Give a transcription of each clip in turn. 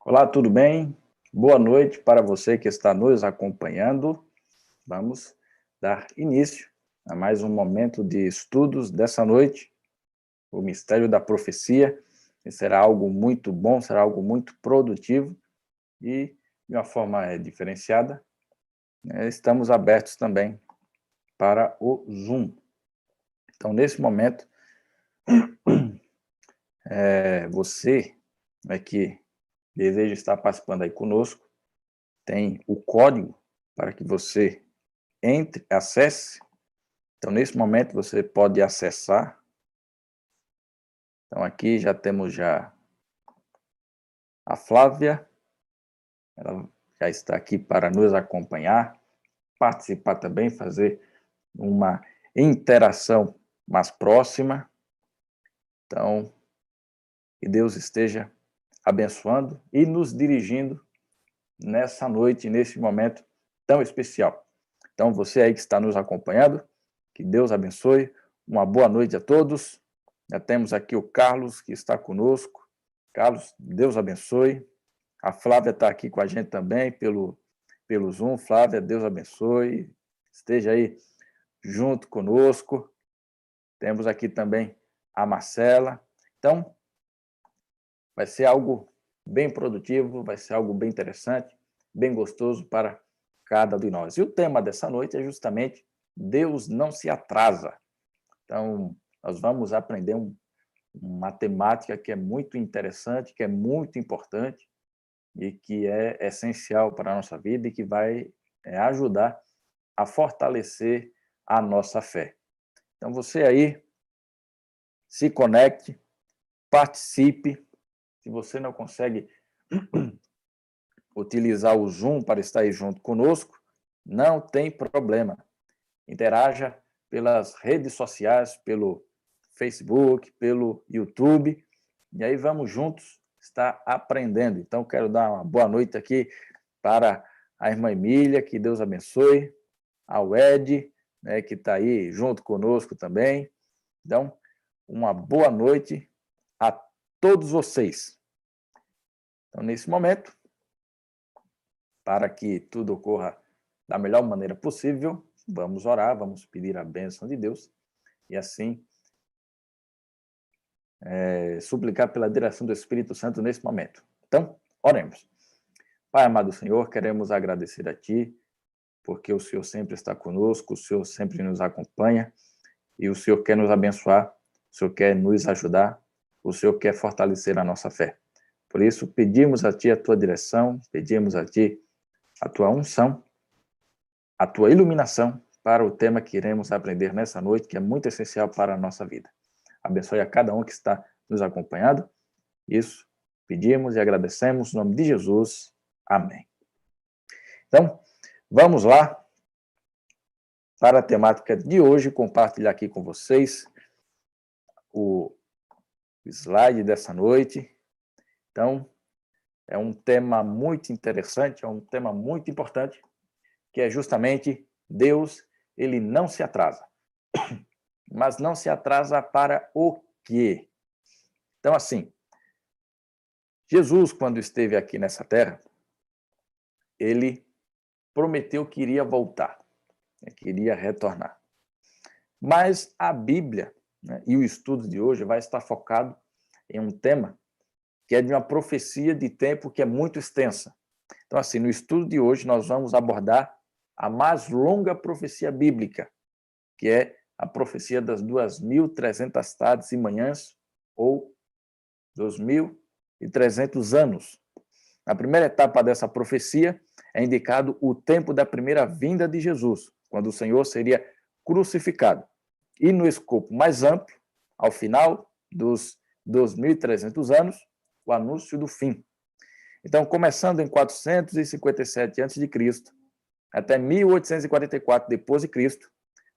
Olá, tudo bem? Boa noite para você que está nos acompanhando. Vamos dar início a mais um momento de estudos dessa noite, o mistério da profecia. E será algo muito bom, será algo muito produtivo e de uma forma diferenciada. Estamos abertos também para o Zoom. Então, nesse momento, você que deseja estar participando aí conosco, tem o código para que você entre, acesse. Então, nesse momento, você pode acessar. Então, aqui já temos já a Flávia, ela já está aqui para nos acompanhar, participar também, fazer uma interação mais próxima. Então, que Deus esteja abençoando e nos dirigindo nessa noite, nesse momento tão especial. Então, você aí que está nos acompanhando, que Deus abençoe, uma boa noite a todos. Já temos aqui o Carlos, que está conosco. Carlos, Deus abençoe. A Flávia está aqui com a gente também pelo Zoom. Flávia, Deus abençoe. Esteja aí junto conosco. Temos aqui também a Marcela. Então, vai ser algo bem produtivo, vai ser algo bem interessante, bem gostoso para cada um de nós. E o tema dessa noite é justamente Deus não se atrasa. Então, nós vamos aprender uma temática que é muito interessante, que é muito importante e que é essencial para a nossa vida e que vai ajudar a fortalecer a nossa fé. Então, você aí, se conecte, participe. Se você não consegue utilizar o Zoom para estar aí junto conosco, não tem problema. Interaja pelas redes sociais, pelo Facebook, pelo YouTube, e aí vamos juntos estar aprendendo. Então, quero dar uma boa noite aqui para a irmã Emília, que Deus abençoe, ao Ed, né, que está aí junto conosco também. Então, uma boa noite a todos vocês. Então, nesse momento, para que tudo ocorra da melhor maneira possível, vamos orar, vamos pedir a bênção de Deus e assim suplicar pela direção do Espírito Santo nesse momento. Então, oremos. Pai amado Senhor, queremos agradecer a Ti, porque o Senhor sempre está conosco, o Senhor sempre nos acompanha e o Senhor quer nos abençoar, o Senhor quer nos ajudar, o Senhor quer fortalecer a nossa fé. Por isso, pedimos a Ti a Tua direção, pedimos a Ti a Tua unção, a Tua iluminação para o tema que iremos aprender nessa noite, que é muito essencial para a nossa vida. Abençoe a cada um que está nos acompanhando. Isso pedimos e agradecemos, em nome de Jesus. Amém. Então, vamos lá para a temática de hoje, compartilhar aqui com vocês o slide dessa noite. Então, é um tema muito interessante, é um tema muito importante, que é justamente Deus, ele não se atrasa. Mas não se atrasa para o quê? Então, assim, Jesus, quando esteve aqui nessa terra, ele prometeu que iria voltar, que iria retornar. Mas a Bíblia, né, e o estudo de hoje vai estar focado em um tema que é de uma profecia de tempo que é muito extensa. Então, assim, no estudo de hoje nós vamos abordar a mais longa profecia bíblica, que é a profecia das 2.300 tardes e manhãs, ou 2.300 anos. Na primeira etapa dessa profecia é indicado o tempo da primeira vinda de Jesus, quando o Senhor seria crucificado. E no escopo mais amplo, ao final dos 2.300 anos, o anúncio do fim. Então, começando em 457 a.C., até 1844 depois de Cristo,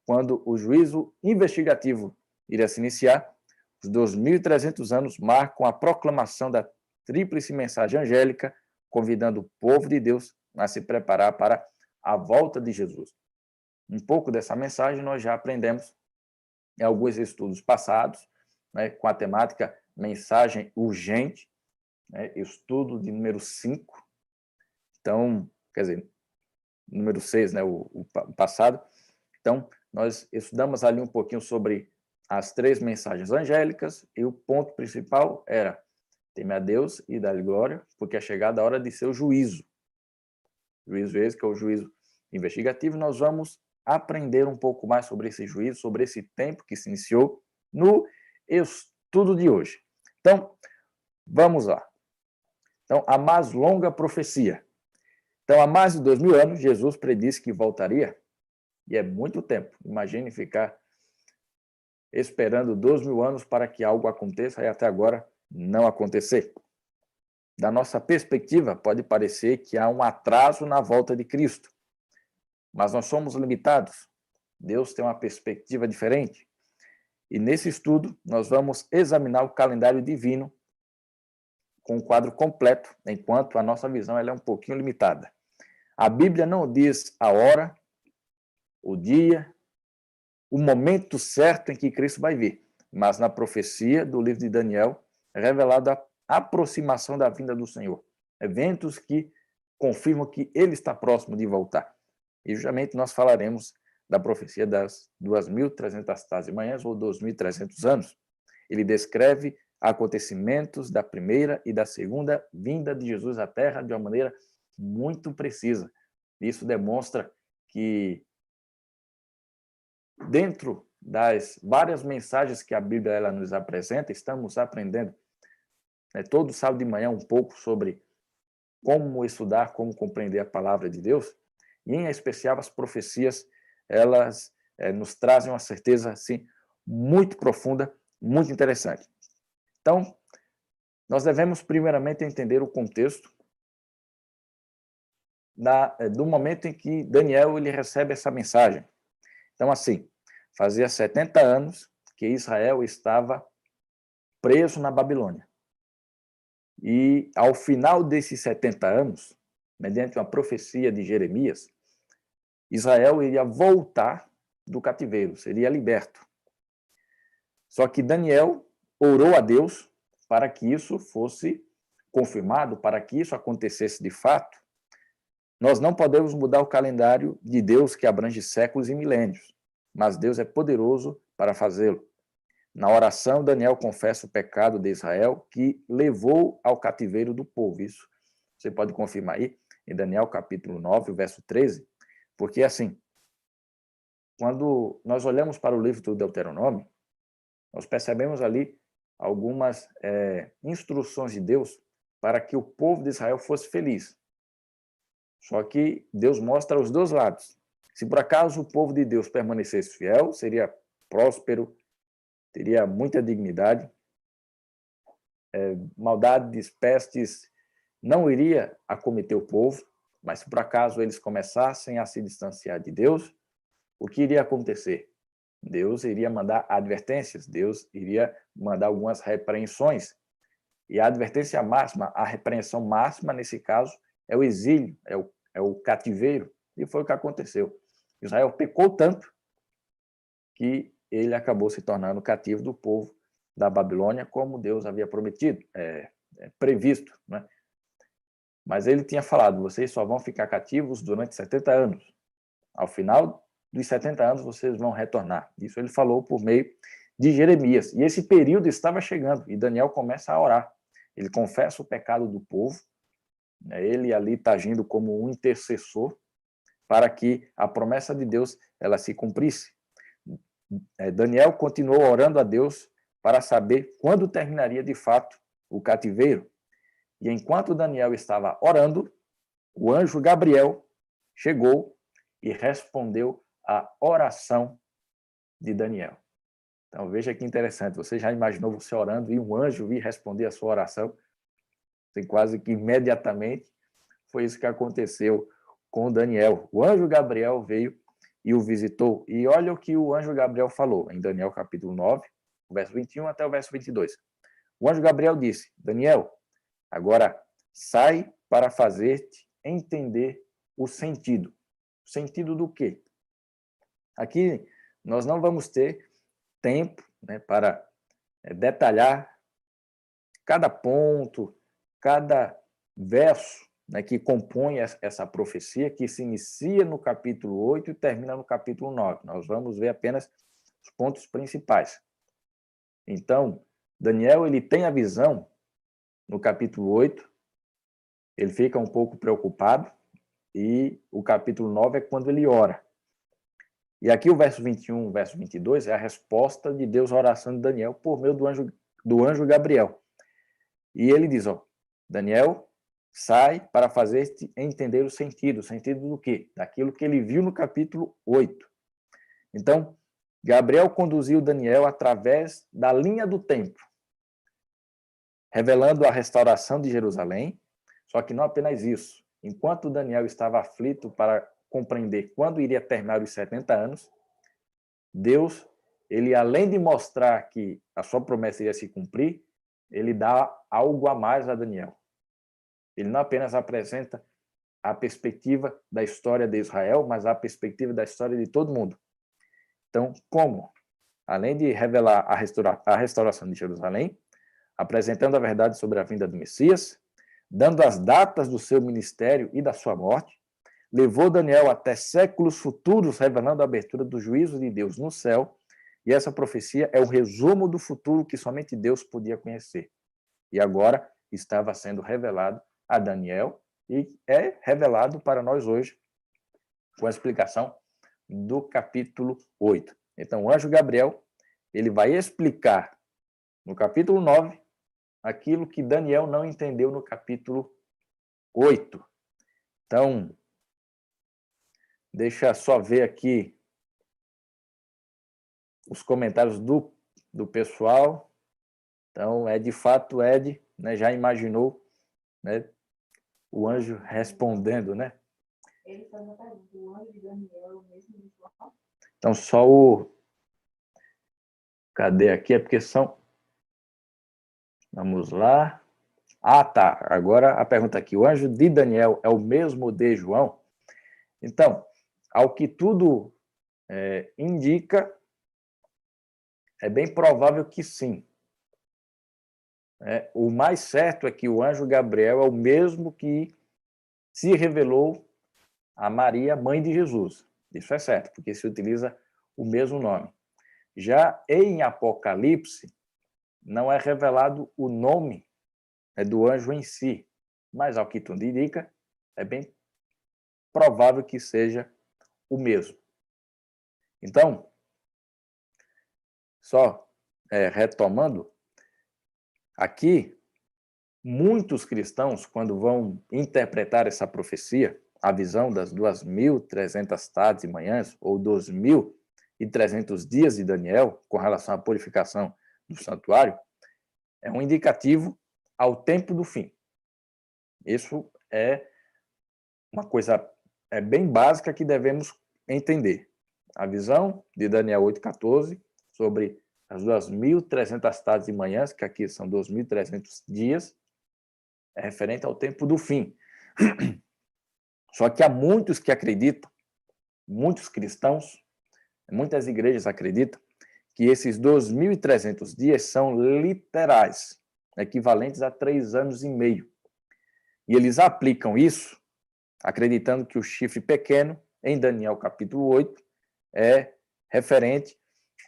quando o juízo investigativo iria se iniciar, os 2.300 anos marcam a proclamação da tríplice mensagem angélica, convidando o povo de Deus a se preparar para a volta de Jesus. Um pouco dessa mensagem nós já aprendemos em alguns estudos passados, né, com a temática mensagem urgente, né? Estudo de número 5. Então, quer dizer, número 6, né? O passado. Então, nós estudamos ali um pouquinho sobre as 3 mensagens angélicas e o ponto principal era teme a Deus e dá-lhe glória, porque é chegada a hora de seu juízo. Juízo esse que é o juízo investigativo. Nós vamos aprender um pouco mais sobre esse juízo, sobre esse tempo que se iniciou no estudo de hoje. Então, vamos lá. Então, a mais longa profecia. Então, há mais de 2000 anos, Jesus predisse que voltaria, e é muito tempo. Imagine ficar esperando 2000 anos para que algo aconteça e até agora não acontecer. Da nossa perspectiva, pode parecer que há um atraso na volta de Cristo, mas nós somos limitados. Deus tem uma perspectiva diferente. E nesse estudo, nós vamos examinar o calendário divino com o quadro completo, enquanto a nossa visão ela é um pouquinho limitada. A Bíblia não diz a hora, o dia, o momento certo em que Cristo vai vir, mas na profecia do livro de Daniel é revelada a aproximação da vinda do Senhor. Eventos que confirmam que ele está próximo de voltar. E justamente nós falaremos da profecia das 2.300 tardes e manhãs, ou 2.300 anos. Ele descreve acontecimentos da primeira e da segunda vinda de Jesus à Terra de uma maneira muito precisa. Isso demonstra que, dentro das várias mensagens que a Bíblia ela nos apresenta, estamos aprendendo, né, todo sábado de manhã um pouco sobre como estudar, como compreender a palavra de Deus, e em especial as profecias, elas nos trazem uma certeza assim, muito profunda, muito interessante. Então, nós devemos primeiramente entender o contexto do momento em que Daniel ele recebe essa mensagem. Então, assim, fazia 70 anos que Israel estava preso na Babilônia. E, ao final desses 70 anos, mediante uma profecia de Jeremias, Israel iria voltar do cativeiro, seria liberto. Só que Daniel orou a Deus para que isso fosse confirmado, para que isso acontecesse de fato. Nós não podemos mudar o calendário de Deus que abrange séculos e milênios, mas Deus é poderoso para fazê-lo. Na oração, Daniel confessa o pecado de Israel que levou ao cativeiro do povo. Isso você pode confirmar aí em Daniel capítulo 9, verso 13, porque assim, quando nós olhamos para o livro do Deuteronômio, nós percebemos ali algumas instruções de Deus para que o povo de Israel fosse feliz. Só que Deus mostra os dois lados. Se por acaso o povo de Deus permanecesse fiel, seria próspero, teria muita dignidade, maldades, pestes não iria acometer o povo, mas se por acaso eles começassem a se distanciar de Deus, o que iria acontecer? Deus iria mandar advertências, Deus iria mandar algumas repreensões. E a advertência máxima, a repreensão máxima, nesse caso, é o exílio, é o cativeiro. E foi o que aconteceu. Israel pecou tanto que ele acabou se tornando cativo do povo da Babilônia, como Deus havia prometido, previsto, né? Mas ele tinha falado, vocês só vão ficar cativos durante 70 anos. Ao final dos 70 anos, vocês vão retornar. Isso ele falou por meio de Jeremias. E esse período estava chegando, e Daniel começa a orar. Ele confessa o pecado do povo, né? Ele ali está agindo como um intercessor para que a promessa de Deus ela se cumprisse. Daniel continuou orando a Deus para saber quando terminaria de fato o cativeiro. E enquanto Daniel estava orando, o anjo Gabriel chegou e respondeu à oração de Daniel. Então veja que interessante, você já imaginou você orando e um anjo vir responder a sua oração? Assim, quase que imediatamente foi isso que aconteceu com Daniel. O anjo Gabriel veio e o visitou. E olha o que o anjo Gabriel falou em Daniel capítulo 9, verso 21 até o verso 22. O anjo Gabriel disse, Daniel, agora sai para fazer-te entender o sentido. O sentido do quê? Aqui nós não vamos ter tempo, né, para detalhar cada ponto, cada verso, né, que compõe essa profecia, que se inicia no capítulo 8 e termina no capítulo 9. Nós vamos ver apenas os pontos principais. Então, Daniel ele tem a visão no capítulo 8, ele fica um pouco preocupado, e o capítulo 9 é quando ele ora. E aqui o verso 21, o verso 22 é a resposta de Deus à oração de Daniel por meio do anjo Gabriel. E ele diz, ó, Daniel sai para fazer-te entender o sentido. O sentido do quê? Daquilo que ele viu no capítulo 8. Então, Gabriel conduziu Daniel através da linha do tempo, revelando a restauração de Jerusalém, só que não apenas isso. Enquanto Daniel estava aflito para compreender quando iria terminar os 70 anos, Deus, ele além de mostrar que a sua promessa iria se cumprir, ele dá algo a mais a Daniel. Ele não apenas apresenta a perspectiva da história de Israel, mas a perspectiva da história de todo mundo. Então, como? Além de revelar a restauração de Jerusalém, apresentando a verdade sobre a vinda do Messias, dando as datas do seu ministério e da sua morte, levou Daniel até séculos futuros, revelando a abertura do juízo de Deus no céu, e essa profecia é o resumo do futuro que somente Deus podia conhecer. E agora estava sendo revelado a Daniel e é revelado para nós hoje com a explicação do capítulo 8. Então, o anjo Gabriel, ele vai explicar no capítulo 9 aquilo que Daniel não entendeu no capítulo 8. Então, deixa só ver aqui os comentários do pessoal. Então, de fato, Ed, né, já imaginou, né, o anjo respondendo, né? Ele faz uma pergunta, o anjo de Daniel é o mesmo de João? Então, só o... Cadê aqui? É porque são... Vamos lá. Ah, tá. Agora a pergunta aqui. O anjo de Daniel é o mesmo de João? Então, ao que tudo indica, é bem provável que sim. O mais certo é que o anjo Gabriel é o mesmo que se revelou a Maria, mãe de Jesus. Isso é certo, porque se utiliza o mesmo nome. Já em Apocalipse, não é revelado o nome do anjo em si, mas ao que tudo indica, é bem provável que seja o mesmo. Então, só retomando, aqui, muitos cristãos, quando vão interpretar essa profecia, a visão das 2.300 tardes e manhãs, ou 2.300 dias de Daniel, com relação à purificação do santuário, é um indicativo ao tempo do fim. Isso é uma coisa bem básica que devemos entender. A visão de Daniel 8,14 sobre as 2.300 tardes e manhãs, que aqui são 2.300 dias, é referente ao tempo do fim. Só que há muitos que acreditam, muitos cristãos, muitas igrejas acreditam, que esses 2.300 dias são literais, equivalentes a 3 anos e meio. E eles aplicam isso, acreditando que o chifre pequeno, em Daniel capítulo 8, é referente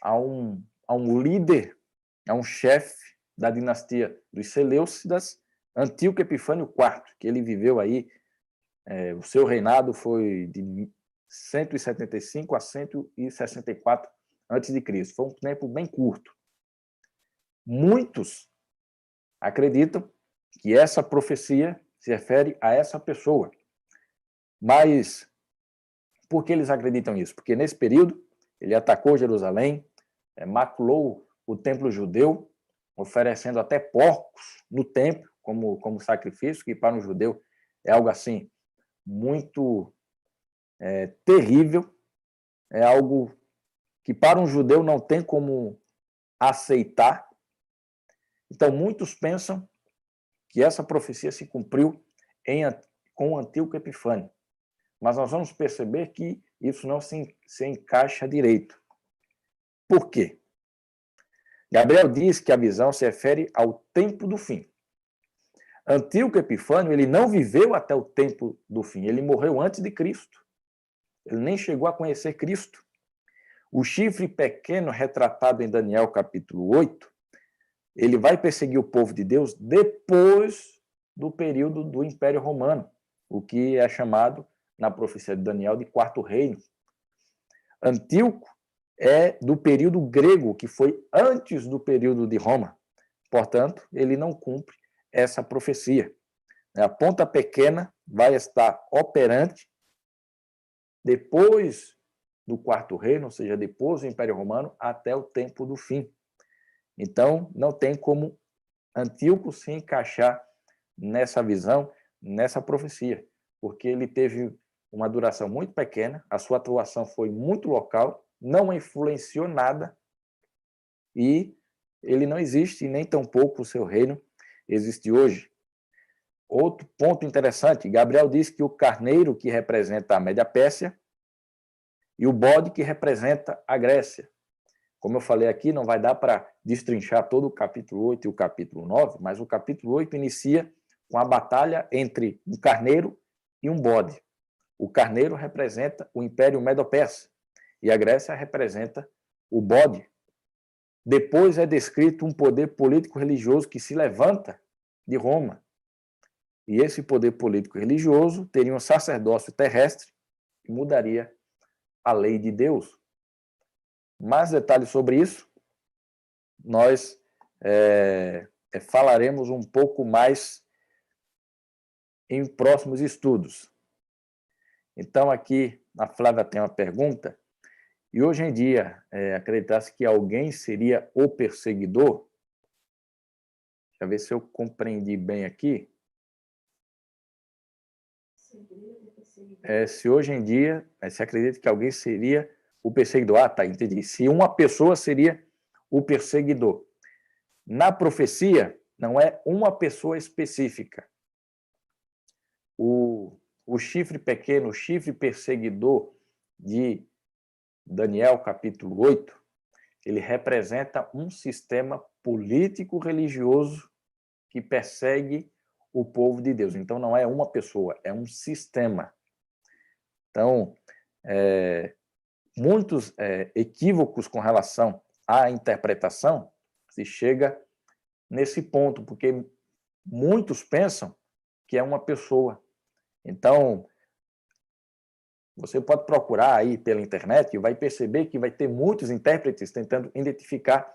a um líder, a um chefe da dinastia dos Seleucidas, Antíoco Epifânio IV, que ele viveu aí, o seu reinado foi de 175 a 164 a.C. Foi um tempo bem curto. Muitos acreditam que essa profecia se refere a essa pessoa. Mas por que eles acreditam nisso? Porque nesse período ele atacou Jerusalém, maculou o templo judeu, oferecendo até porcos no templo como sacrifício, que para um judeu é algo assim muito terrível, é algo que para um judeu não tem como aceitar. Então, muitos pensam que essa profecia se cumpriu com o Antíoco Epifânio. Mas nós vamos perceber que isso não se encaixa direito. Por quê? Gabriel diz que a visão se refere ao tempo do fim. Antíoco Epifânio, ele não viveu até o tempo do fim, ele morreu antes de Cristo. Ele nem chegou a conhecer Cristo. O chifre pequeno, retratado em Daniel capítulo 8, ele vai perseguir o povo de Deus depois do período do Império Romano, o que é chamado, na profecia de Daniel, de Quarto Reino. Antíoco é do período grego, que foi antes do período de Roma. Portanto, ele não cumpre essa profecia. A ponta pequena vai estar operante depois do Quarto Reino, ou seja, depois do Império Romano, até o tempo do fim. Então, não tem como Antíoco se encaixar nessa visão, nessa profecia, porque ele teve uma duração muito pequena, a sua atuação foi muito local, não influenciou nada e ele não existe, e nem tampouco o seu reino existe hoje. Outro ponto interessante, Gabriel diz que o carneiro que representa a Média-Pérsia e o bode que representa a Grécia. Como eu falei aqui, não vai dar para destrinchar todo o capítulo 8 e o capítulo 9, mas o capítulo 8 inicia com a batalha entre um carneiro e um bode. O carneiro representa o Império Medo-Persa e a Grécia representa o bode. Depois é descrito um poder político-religioso que se levanta de Roma. E esse poder político-religioso teria um sacerdócio terrestre que mudaria a lei de Deus. Mais detalhes sobre isso, nós falaremos um pouco mais em próximos estudos. Então, aqui, a Flávia tem uma pergunta. E hoje em dia, acreditasse que alguém seria o perseguidor? Deixa eu ver se eu compreendi bem aqui. Se hoje em dia, se acredita que alguém seria o perseguidor. Ah, tá, entendi. Se uma pessoa seria o perseguidor. Na profecia, não é uma pessoa específica. O chifre pequeno, o chifre perseguidor de Daniel, capítulo 8, ele representa um sistema político-religioso que persegue o povo de Deus. Então, não é uma pessoa, é um sistema. Então, muitos equívocos com relação à interpretação se chega nesse ponto, porque muitos pensam que é uma pessoa. Então, você pode procurar aí pela internet e vai perceber que vai ter muitos intérpretes tentando identificar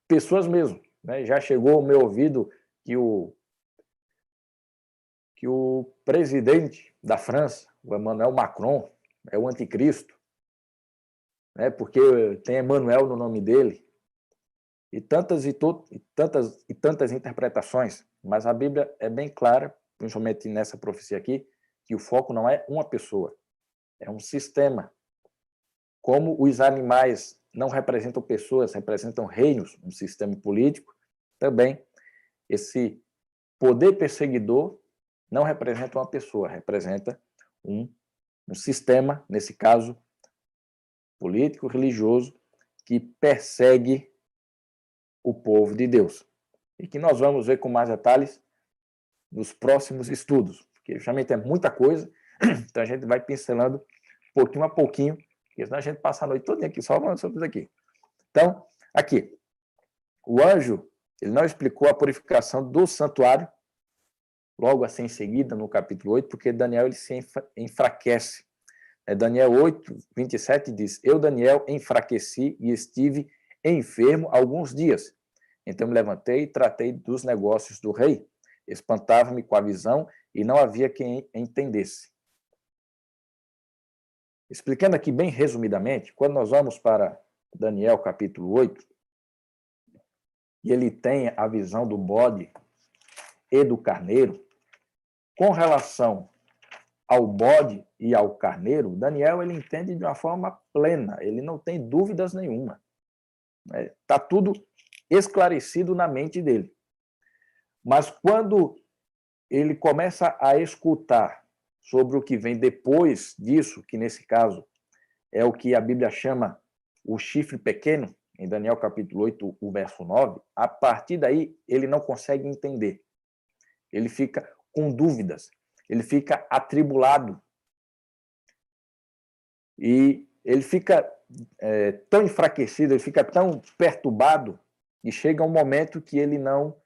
pessoas mesmo. Né? Já chegou ao meu ouvido que o presidente da França, o Emmanuel Macron, é o anticristo, né? Porque tem Emmanuel no nome dele, e tantas interpretações, mas a Bíblia é bem clara, principalmente nessa profecia aqui, que o foco não é uma pessoa, é um sistema. Como os animais não representam pessoas, representam reinos, um sistema político, também esse poder perseguidor não representa uma pessoa, representa um sistema, nesse caso, político-religioso, que persegue o povo de Deus. E que nós vamos ver com mais detalhes nos próximos estudos, porque justamente é muita coisa, então a gente vai pincelando pouquinho a pouquinho, porque senão a gente passa a noite toda aqui só falando sobre isso aqui. Então, aqui, o anjo, ele não explicou a purificação do santuário, logo assim em seguida, no capítulo 8, porque Daniel ele se enfraquece. Daniel 8, 27 diz, eu, Daniel, enfraqueci e estive enfermo alguns dias. Então me levantei e tratei dos negócios do rei. Espantava-me com a visão e não havia quem entendesse. Explicando aqui bem resumidamente, quando nós vamos para Daniel capítulo 8, e ele tem a visão do bode e do carneiro, com relação ao bode e ao carneiro, Daniel ele entende de uma forma plena, ele não tem dúvidas nenhuma. Está tudo esclarecido na mente dele. Mas quando ele começa a escutar sobre o que vem depois disso, que nesse caso é o que a Bíblia chama o chifre pequeno, em Daniel capítulo 8, o verso 9, a partir daí ele não consegue entender. Ele fica com dúvidas, ele fica atribulado. E ele fica tão enfraquecido, ele fica tão perturbado, e chega um momento que ele não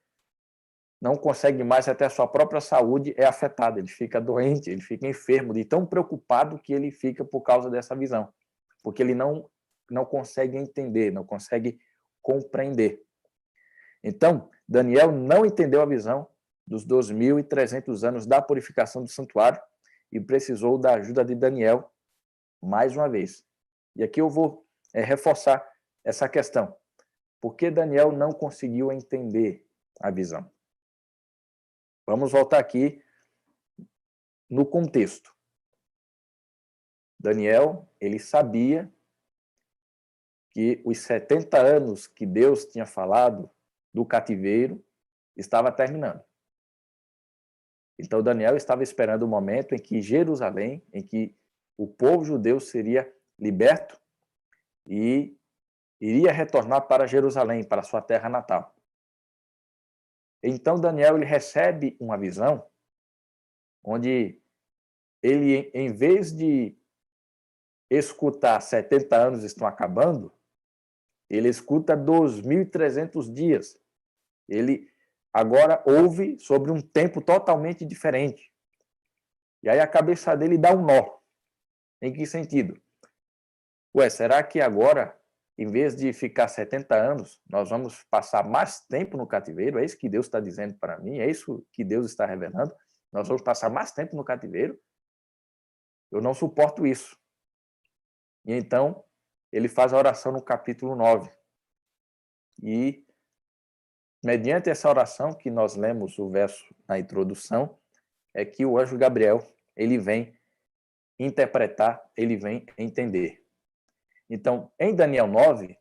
consegue mais, até a sua própria saúde é afetada, ele fica doente, ele fica enfermo, de tão preocupado que ele fica por causa dessa visão, porque ele não consegue entender, não consegue compreender. Então, Daniel não entendeu a visão dos 2.300 anos da purificação do santuário e precisou da ajuda de Daniel mais uma vez. E aqui eu vou reforçar essa questão. Por que Daniel não conseguiu entender a visão? Vamos voltar aqui no contexto. Daniel, ele sabia que os 70 anos que Deus tinha falado do cativeiro estava terminando. Então Daniel estava esperando o momento em que Jerusalém, em que o povo judeu seria liberto e iria retornar para Jerusalém, para sua terra natal. Então Daniel ele recebe uma visão onde ele, em vez de escutar 70 anos estão acabando, ele escuta 2.300 dias. Ele agora ouve sobre um tempo totalmente diferente. E aí a cabeça dele dá um nó. Em que sentido? Será que agora, em vez de ficar 70 anos, nós vamos passar mais tempo no cativeiro? É isso que Deus está dizendo para mim? É isso que Deus está revelando? Nós vamos passar mais tempo no cativeiro? Eu não suporto isso. E então, ele faz a oração no capítulo 9. E, mediante essa oração, que nós lemos o verso na introdução, é que o anjo Gabriel, ele vem interpretar, ele vem entender. Então, em Daniel 9,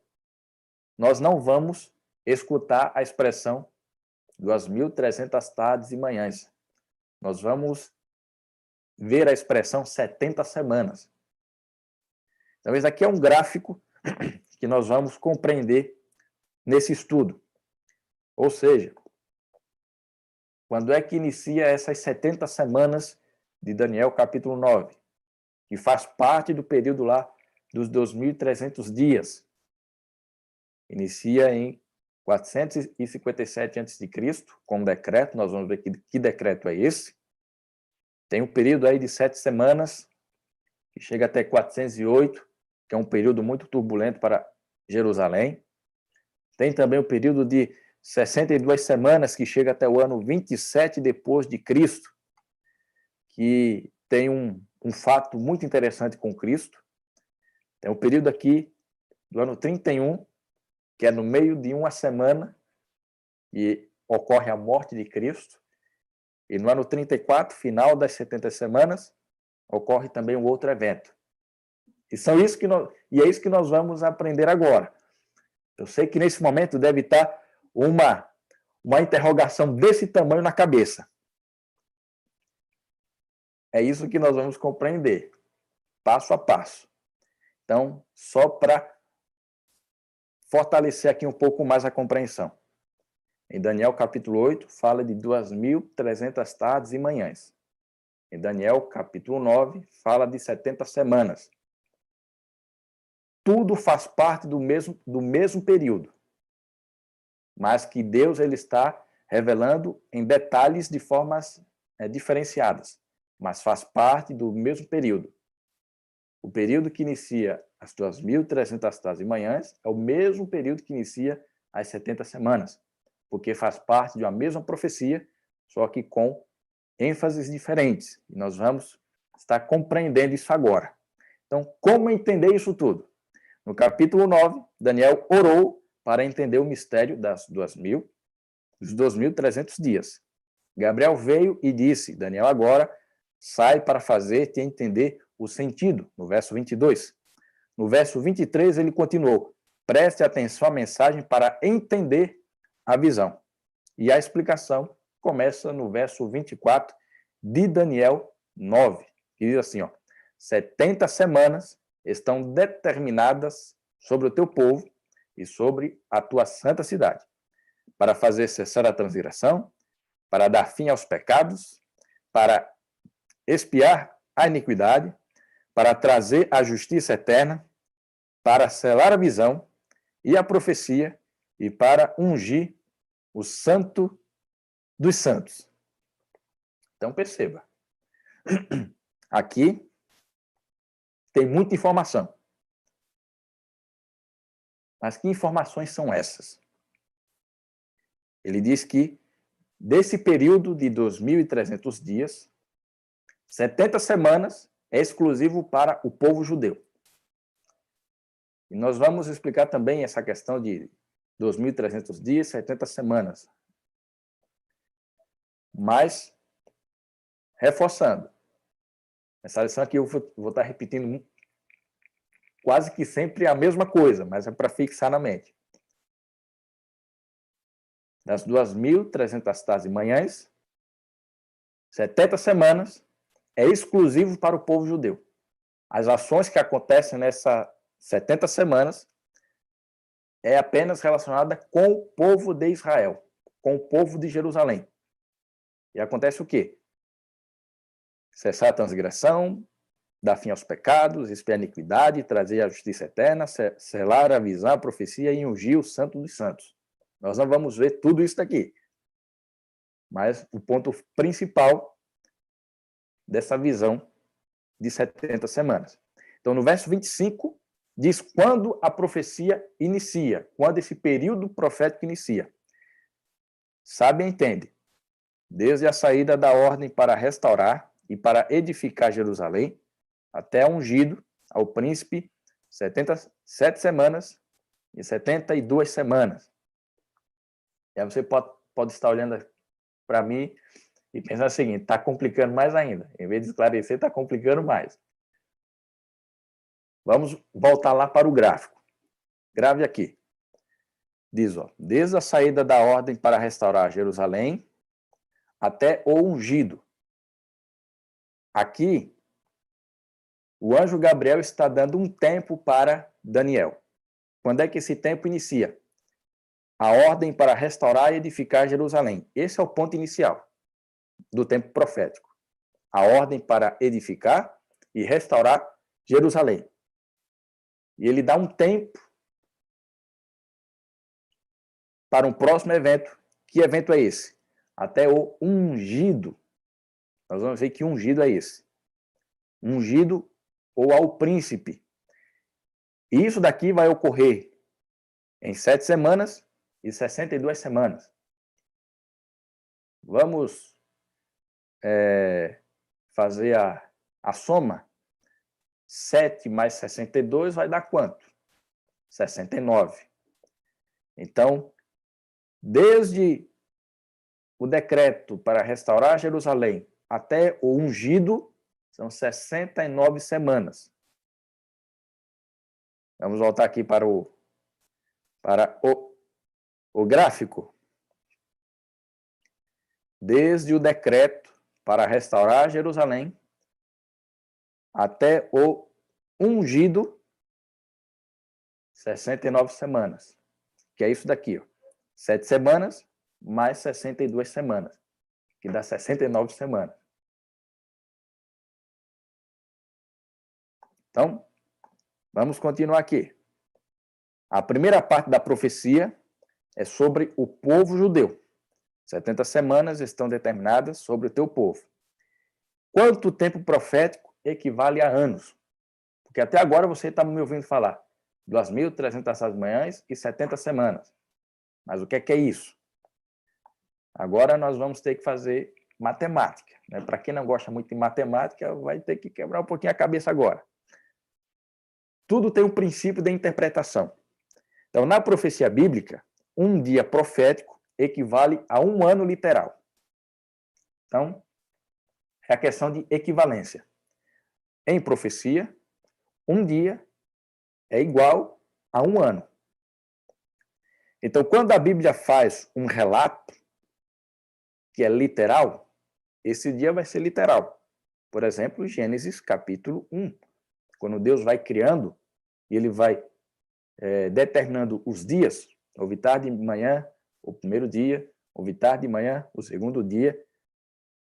nós não vamos escutar a expressão 2.300 tardes e manhãs. Nós vamos ver a expressão 70 semanas. Então, esse aqui é um gráfico que nós vamos compreender nesse estudo. Ou seja, quando é que inicia essas 70 semanas de Daniel capítulo 9, que faz parte do período lá dos 2.300 dias. Inicia em 457 a.C., com um decreto, nós vamos ver que decreto é esse. Tem um período aí de 7 semanas, que chega até 408, que é um período muito turbulento para Jerusalém. Tem também o período de 62 semanas, que chega até o ano 27 depois de Cristo, que tem um fato muito interessante com Cristo. Tem um período aqui do ano 31, que é no meio de uma semana, e ocorre a morte de Cristo. E no ano 34, final das 70 semanas, ocorre também um outro evento. E é isso que nós vamos aprender agora. Eu sei que nesse momento deve estar uma interrogação desse tamanho na cabeça. É isso que nós vamos compreender, passo a passo. Então, só para fortalecer aqui um pouco mais a compreensão. Em Daniel capítulo 8, fala de 2.300 tardes e manhãs. Em Daniel capítulo 9, fala de 70 semanas. Tudo faz parte do mesmo período, mas que Deus ele está revelando em detalhes de formas diferenciadas, mas faz parte do mesmo período. O período que inicia as 2.300 tardes e manhãs é o mesmo período que inicia as 70 semanas, porque faz parte de uma mesma profecia, só que com ênfases diferentes. E nós vamos estar compreendendo isso agora. Então, como entender isso tudo? No capítulo 9, Daniel orou para entender o mistério dos 2.300 dias. Gabriel veio e disse, Daniel agora sai para fazer-te entender o sentido, no verso 22. No verso 23, ele continuou, preste atenção à mensagem para entender a visão. E a explicação começa no verso 24 de Daniel 9, que diz assim, 70 semanas estão determinadas sobre o teu povo e sobre a tua santa cidade, para fazer cessar a transgressão, para dar fim aos pecados, para expiar a iniquidade, para trazer a justiça eterna, para selar a visão e a profecia e para ungir o santo dos santos. Então, perceba. Aqui tem muita informação. Mas que informações são essas? Ele diz que, desse período de 2.300 dias, 70 semanas é exclusivo para o povo judeu. E nós vamos explicar também essa questão de 2.300 dias, 70 semanas. Mas, reforçando, essa lição aqui eu vou estar repetindo quase que sempre a mesma coisa, mas é para fixar na mente. Das 2.300 tardes e manhãs, 70 semanas é exclusivo para o povo judeu. As ações que acontecem nessas 70 semanas é apenas relacionada com o povo de Israel, com o povo de Jerusalém. E acontece o quê? Cessar a transgressão, dar fim aos pecados, expiar a iniquidade, trazer a justiça eterna, selar a visão, a profecia e ungir o santo dos santos. Nós não vamos ver tudo isso daqui. Mas o ponto principal dessa visão de 70 semanas. Então, no verso 25, diz quando a profecia inicia, quando esse período profético inicia. Sabe e entende. Desde a saída da ordem para restaurar e para edificar Jerusalém, até ungido ao príncipe, 77 semanas e 72 semanas. E aí você pode estar olhando para mim e pensar o seguinte, está complicando mais ainda. Em vez de esclarecer, está complicando mais. Vamos voltar lá para o gráfico. Grave aqui. Diz, ó, desde a saída da ordem para restaurar Jerusalém até o ungido. Aqui, o anjo Gabriel está dando um tempo para Daniel. Quando é que esse tempo inicia? A ordem para restaurar e edificar Jerusalém. Esse é o ponto inicial do tempo profético. A ordem para edificar e restaurar Jerusalém. E ele dá um tempo para um próximo evento. Que evento é esse? Até o ungido. Nós vamos ver que ungido é esse. Ungido ou ao príncipe. E isso daqui vai ocorrer em 7 semanas e 62 semanas. Vamos fazer a soma. 7 mais 62 vai dar quanto? 69. Então, desde o decreto para restaurar Jerusalém até o ungido, são 69 semanas. Vamos voltar aqui para o gráfico. Desde o decreto para restaurar Jerusalém até o ungido, 69 semanas. Que é isso daqui, ó. 7 semanas mais 62 semanas, que dá 69 semanas. Então, vamos continuar aqui. A primeira parte da profecia é sobre o povo judeu. 70 semanas estão determinadas sobre o teu povo. Quanto tempo profético equivale a anos? Porque até agora você está me ouvindo falar 2.300 manhãs e 70 semanas. Mas o que é isso? Agora nós vamos ter que fazer matemática. Né? Para quem não gosta muito de matemática, vai ter que quebrar um pouquinho a cabeça agora. Tudo tem um princípio de interpretação. Então, na profecia bíblica, um dia profético equivale a um ano literal. Então, é a questão de equivalência. Em profecia, um dia é igual a um ano. Então, quando a Bíblia faz um relato que é literal, esse dia vai ser literal. Por exemplo, Gênesis capítulo 1. Quando Deus vai criando, e ele vai determinando os dias, houve tarde de manhã, o primeiro dia, houve tarde de manhã, o segundo dia,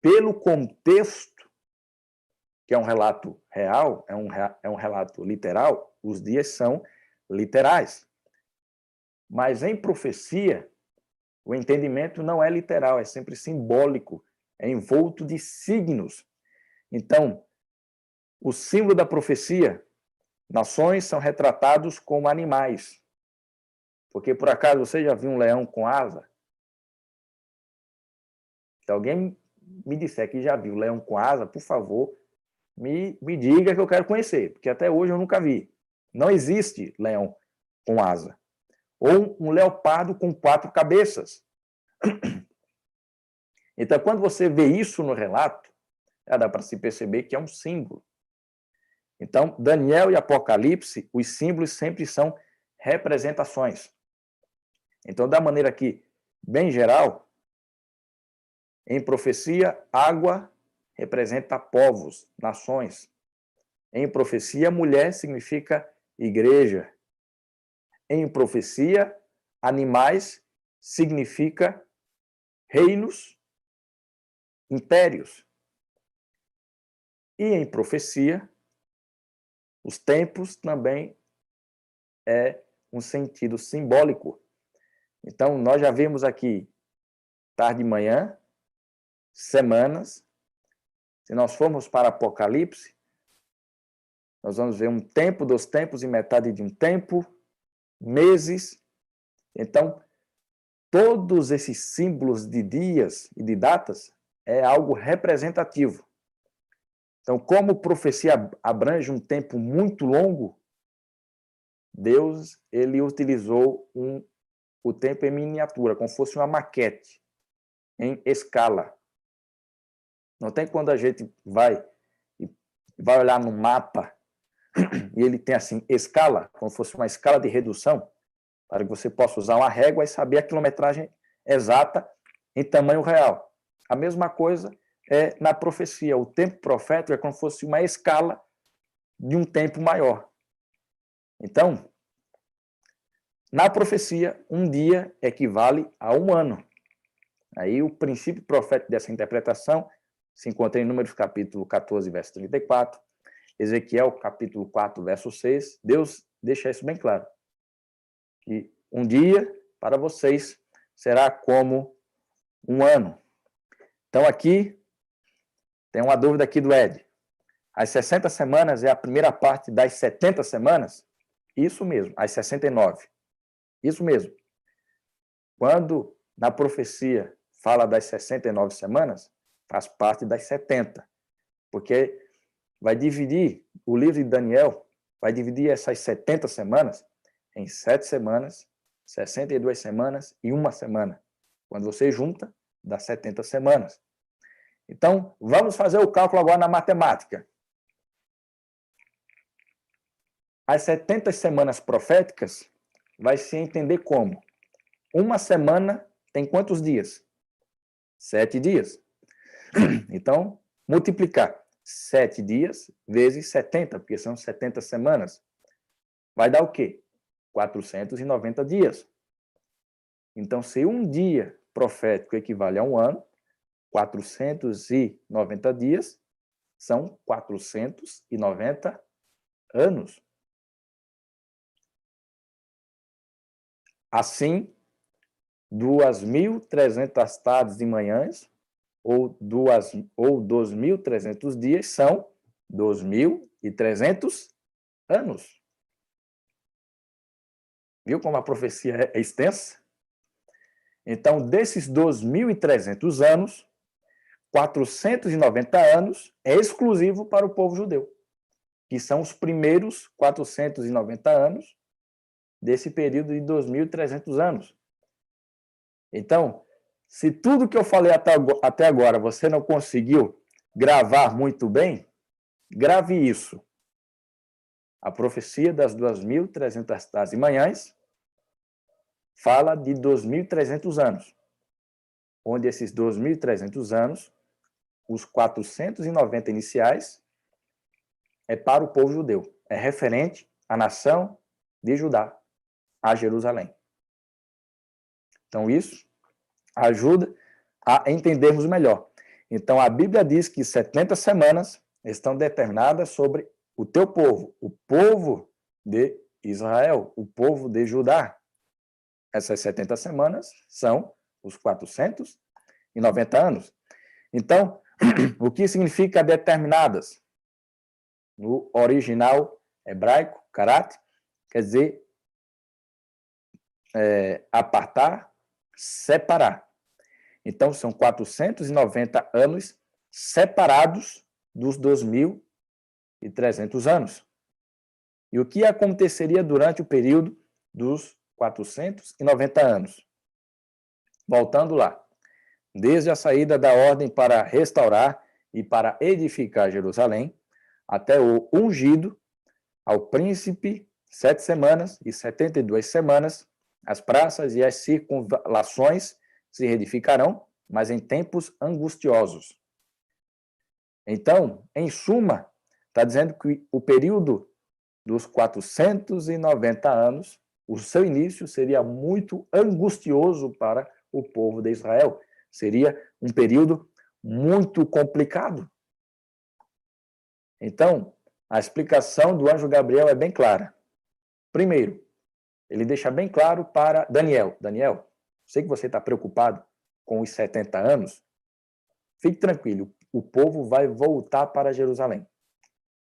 pelo contexto, que é um relato real, é um relato literal, os dias são literais. Mas em profecia, o entendimento não é literal, é sempre simbólico, é envolto de signos. Então, o símbolo da profecia, nações são retratados como animais. Porque, por acaso, você já viu um leão com asa? Se alguém me disser que já viu leão com asa, por favor, me diga que eu quero conhecer, porque até hoje eu nunca vi. Não existe leão com asa. Ou um leopardo com 4 cabeças. Então, quando você vê isso no relato, já dá para se perceber que é um símbolo. Então, Daniel e Apocalipse, os símbolos sempre são representações. Então, da maneira que, bem geral, em profecia, água representa povos, nações. Em profecia, mulher significa igreja. Em profecia, animais significa reinos, impérios. E em profecia, os tempos também é um sentido simbólico. Então, nós já vimos aqui tarde e manhã, semanas. Se nós formos para Apocalipse, nós vamos ver um tempo, 2 tempos e metade de um tempo, meses. Então, todos esses símbolos de dias e de datas é algo representativo. Então, como profecia abrange um tempo muito longo, Deus ele utilizou o tempo em miniatura, como se fosse uma maquete, em escala. Não tem quando a gente vai olhar no mapa e ele tem assim, escala, como se fosse uma escala de redução, para que você possa usar uma régua e saber a quilometragem exata em tamanho real. A mesma coisa é na profecia. O tempo profético é como se fosse uma escala de um tempo maior. Então, na profecia, um dia equivale a um ano. Aí o princípio profético dessa interpretação se encontra em Números capítulo 14, verso 34, Ezequiel capítulo 4, verso 6. Deus deixa isso bem claro. Que um dia, para vocês, será como um ano. Então, aqui, tem uma dúvida aqui do Ed. As 60 semanas é a primeira parte das 70 semanas? Isso mesmo, as 69. Isso mesmo. Quando, na profecia, fala das 69 semanas, faz parte das 70. Porque vai dividir, o livro de Daniel vai dividir essas 70 semanas em 7 semanas, 62 semanas e 1 semana. Quando você junta, dá 70 semanas. Então, vamos fazer o cálculo agora na matemática. As 70 semanas proféticas vai se entender como? Uma semana tem quantos dias? 7 dias. Então, multiplicar 7 dias vezes 70, porque são 70 semanas. Vai dar o quê? 490 dias. Então, se um dia profético equivale a um ano, 490 dias são 490 anos. Assim, 2.300 tardes e manhãs, ou 2.300 dias, são 2.300 anos. Viu como a profecia é extensa? Então, desses 2.300 anos, 490 anos é exclusivo para o povo judeu, que são os primeiros 490 anos desse período de 2.300 anos. Então, se tudo que eu falei até agora você não conseguiu gravar muito bem, grave isso. A profecia das 2.300 tardes e manhãs fala de 2.300 anos, onde esses 2.300 anos, os 490 iniciais, é para o povo judeu. É referente à nação de Judá. a Jerusalém. Então, isso ajuda a entendermos melhor. Então, a Bíblia diz que 70 semanas estão determinadas sobre o teu povo, o povo de Israel, o povo de Judá. Essas 70 semanas são os 490 anos. Então, o que significa determinadas? No original hebraico, karat, quer dizer apartar, separar. Então, são 490 anos separados dos 2.300 anos. E o que aconteceria durante o período dos 490 anos? Voltando lá. Desde a saída da ordem para restaurar e para edificar Jerusalém, até o ungido, ao príncipe, 7 semanas e 72 semanas, as praças e as circunvalações se reedificarão, mas em tempos angustiosos. Então, em suma, está dizendo que o período dos 490 anos, o seu início seria muito angustioso para o povo de Israel. Seria um período muito complicado. Então, a explicação do anjo Gabriel é bem clara. Primeiro, ele deixa bem claro para Daniel. Daniel, sei que você está preocupado com os 70 anos. Fique tranquilo, o povo vai voltar para Jerusalém.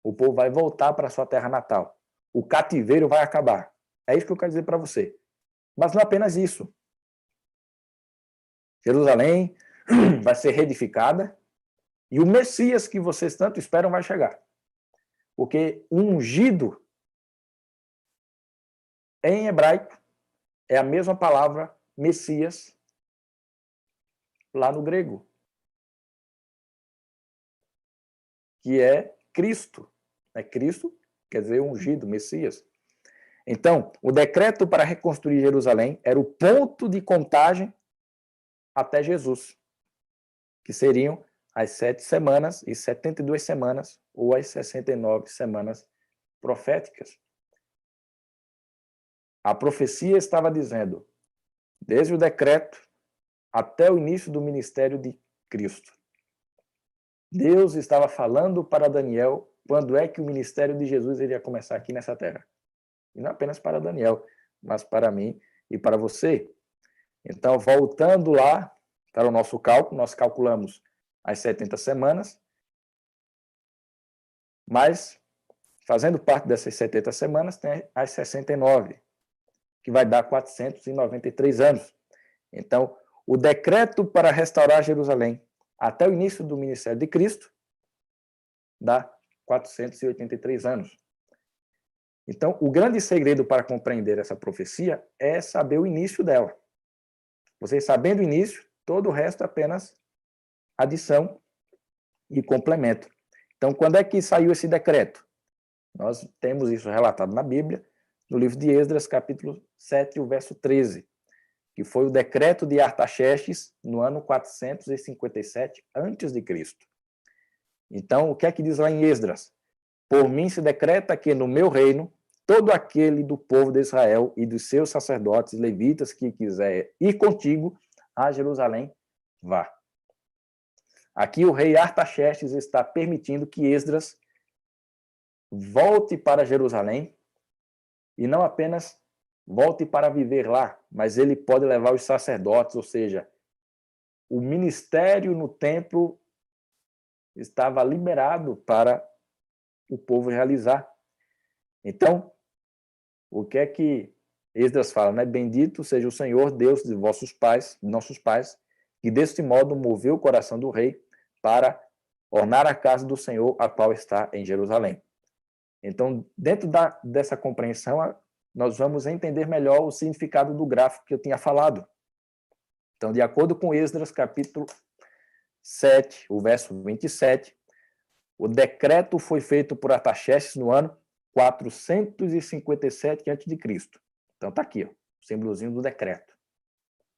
O povo vai voltar para a sua terra natal. O cativeiro vai acabar. É isso que eu quero dizer para você. Mas não apenas isso. Jerusalém vai ser reedificada e o Messias que vocês tanto esperam vai chegar. Porque ungido, em hebraico, é a mesma palavra Messias lá no grego, que é Cristo. Cristo quer dizer ungido, Messias. Então, o decreto para reconstruir Jerusalém era o ponto de contagem até Jesus, que seriam as 7 semanas e 72 semanas, ou as 69 semanas proféticas. A profecia estava dizendo, desde o decreto até o início do ministério de Cristo. Deus estava falando para Daniel quando é que o ministério de Jesus iria começar aqui nessa terra. E não apenas para Daniel, mas para mim e para você. Então, voltando lá para o nosso cálculo, nós calculamos as 70 semanas, mas, fazendo parte dessas 70 semanas, tem as 69, que vai dar 493 anos. Então, o decreto para restaurar Jerusalém até o início do ministério de Cristo dá 483 anos. Então, o grande segredo para compreender essa profecia é saber o início dela. Vocês sabendo o início, todo o resto é apenas adição e complemento. Então, quando é que saiu esse decreto? Nós temos isso relatado na Bíblia, no livro de Esdras, capítulo 7, o verso 13, que foi o decreto de Artaxerxes no ano 457 a.C. Então, o que é que diz lá em Esdras? Por mim se decreta que no meu reino, todo aquele do povo de Israel e dos seus sacerdotes levitas que quiser ir contigo a Jerusalém, vá. Aqui o rei Artaxerxes está permitindo que Esdras volte para Jerusalém e não apenas volte para viver lá, mas ele pode levar os sacerdotes, ou seja, o ministério no templo estava liberado para o povo realizar. Então, o que é que Esdras fala, né? Bendito seja o Senhor, Deus de vossos pais, nossos pais, que deste modo moveu o coração do rei para ornar a casa do Senhor, a qual está em Jerusalém. Então, dentro dessa compreensão, nós vamos entender melhor o significado do gráfico que eu tinha falado. Então, de acordo com Esdras, capítulo 7, o verso 27, o decreto foi feito por Artaxerxes no ano 457 a.C. Então, está aqui, ó, o símbolozinho do decreto.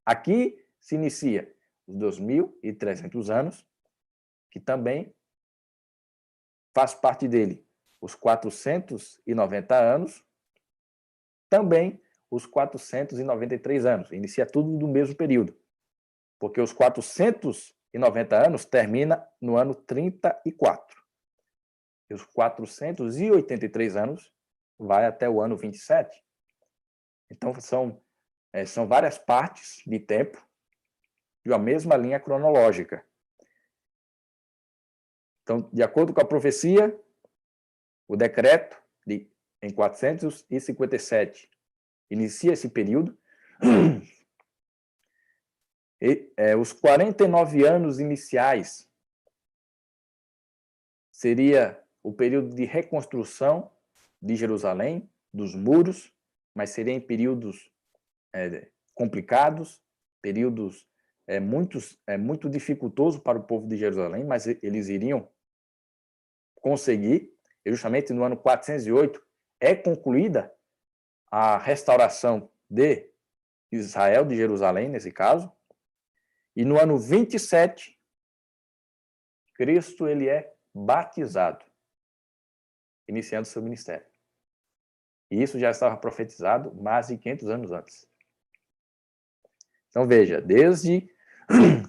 Aqui se inicia os 2.300 anos, que também faz parte dele os 490 anos, também os 493 anos. Inicia tudo do mesmo período. Porque os 490 anos termina no ano 34. E os 483 anos vai até o ano 27. Então, são várias partes de tempo de uma mesma linha cronológica. Então, de acordo com a profecia, o decreto em 457 inicia esse período. Os 49 anos iniciais seria o período de reconstrução de Jerusalém, dos muros, mas seria em períodos complicados, períodos muito dificultosos para o povo de Jerusalém, mas eles iriam conseguir. E justamente no ano 408 é concluída a restauração de Israel, de Jerusalém, nesse caso. E no ano 27, Cristo ele é batizado, iniciando seu ministério. E isso já estava profetizado mais de 500 anos antes. Então veja, desde